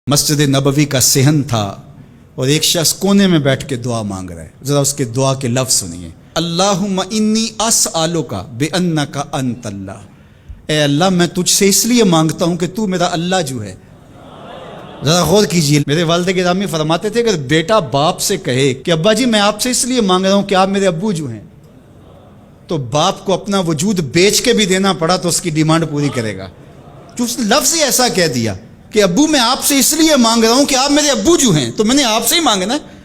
مسجد نبوی کا صحن تھا اور ایک شخص کونے میں بیٹھ کے دعا مانگ رہا ہے. ذرا اس کے دعا کے لفظ سنیے. اللہم انی اسألک بانک انت اللہ. اے اللہ میں تجھ سے اس لیے مانگتا ہوں کہ تو میرا اللہ جو ہے. ذرا غور کیجیے. میرے والد گرامی فرماتے تھے کہ بیٹا باپ سے کہے کہ ابا جی میں آپ سے اس لیے مانگ رہا ہوں کہ آپ میرے ابو جو ہیں، تو باپ کو اپنا وجود بیچ کے بھی دینا پڑا تو اس کی ڈیمانڈ پوری کرے گا. جو اس نے لفظ ہی ایسا کہہ دیا کہ ابو میں آپ سے اس لیے مانگ رہا ہوں کہ آپ میرے ابو جو ہیں، تو میں نے آپ سے ہی مانگنا ہے.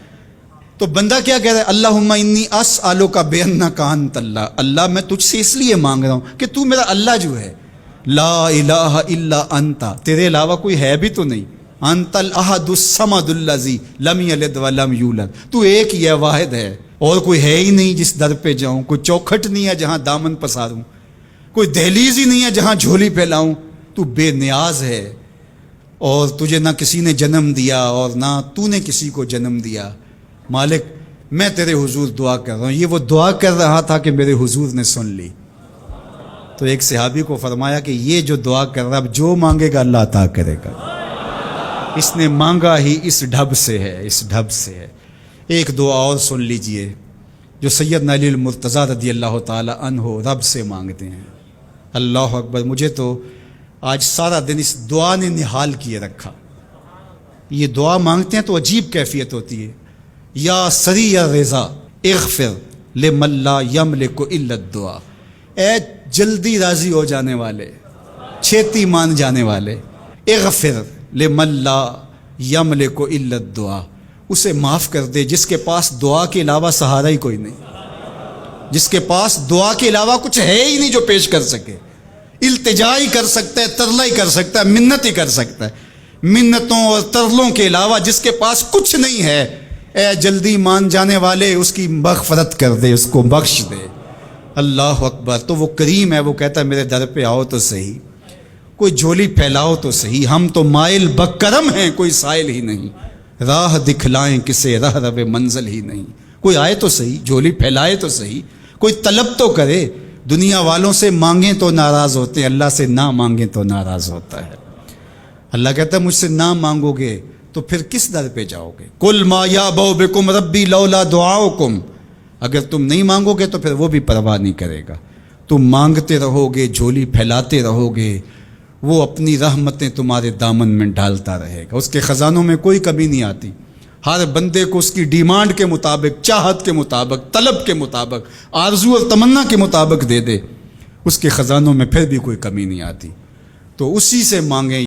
تو بندہ کیا کہہ رہا ہے؟ اللہم انی اسألک بانک انت اللہ. اللہ میں تجھ سے اس لیے مانگ رہا ہوں کہ تو میرا اللہ جو ہے. لا الہ الا انت، تیرے علاوہ کوئی ہے بھی تو نہیں. انت الاحد الصمد الذی لم یلد ولم یولد. تو ایک ہی ہے، واحد ہے، اور کوئی ہے ہی نہیں جس در پہ جاؤں. کوئی چوکھٹ نہیں ہے جہاں دامن پساروں، کوئی دہلیز ہی نہیں ہے جہاں جھولی پھیلاؤں. تو بے نیاز ہے، اور تجھے نہ کسی نے جنم دیا اور نہ تو نے کسی کو جنم دیا. مالک میں تیرے حضور دعا کر رہا ہوں. یہ وہ دعا کر رہا تھا کہ میرے حضور نے سن لی. تو ایک صحابی کو فرمایا کہ یہ جو دعا کر رہا اب جو مانگے گا اللہ عطا کرے گا. اس نے مانگا ہی اس ڈھب سے ہے، اس ڈھب سے ہے. ایک دعا اور سن لیجئے جو سیدنا علی المرتضیٰ رضی اللہ تعالی عنہ رب سے مانگتے ہیں. اللہ اکبر. مجھے تو آج سارا دن اس دعا نے نحال کیے رکھا. یہ دعا مانگتے ہیں تو عجیب کیفیت ہوتی ہے. یا سریع الرضا اغفر لمن لا یملک الا الدعاء. اے جلدی راضی ہو جانے والے، چھیتی مان جانے والے، اغفر لمن لا یملک الا الدعاء. اسے معاف کر دے جس کے پاس دعا کے علاوہ سہارا ہی کوئی نہیں، جس کے پاس دعا کے علاوہ کچھ ہے ہی نہیں جو پیش کر سکے. التجا ہی کر سکتا ہے، ترلا ہی کر سکتا ہے، منت ہی کر سکتا ہے. منتوں اور ترلوں کے علاوہ جس کے پاس کچھ نہیں ہے، اے جلدی مان جانے والے اس کی مغفرت کر دے، اس کو بخش دے. اللہ اکبر. تو وہ کریم ہے، وہ کہتا ہے میرے در پہ آؤ تو صحیح، کوئی جھولی پھیلاؤ تو صحیح. ہم تو مائل بکرم ہیں، کوئی سائل ہی نہیں. راہ دکھلائیں کسے راہ رب منزل ہی نہیں. کوئی آئے تو صحیح، جھولی پھیلائے تو صحیح، کوئی طلب تو کرے. دنیا والوں سے مانگیں تو ناراض ہوتے ہیں، اللہ سے نہ مانگیں تو ناراض ہوتا ہے. اللہ کہتا ہے مجھ سے نہ مانگو گے تو پھر کس در پہ جاؤ گے؟ قل ما یعبؤ بکم ربی لولا دعاؤکم. اگر تم نہیں مانگو گے تو پھر وہ بھی پرواہ نہیں کرے گا. تم مانگتے رہو گے، جھولی پھیلاتے رہو گے، وہ اپنی رحمتیں تمہارے دامن میں ڈالتا رہے گا. اس کے خزانوں میں کوئی کمی نہیں آتی. ہر بندے کو اس کی ڈیمانڈ کے مطابق، چاہت کے مطابق، طلب کے مطابق، آرزو اور تمنا کے مطابق دے دے. اس کے خزانوں میں پھر بھی کوئی کمی نہیں آتی. تو اسی سے مانگیں.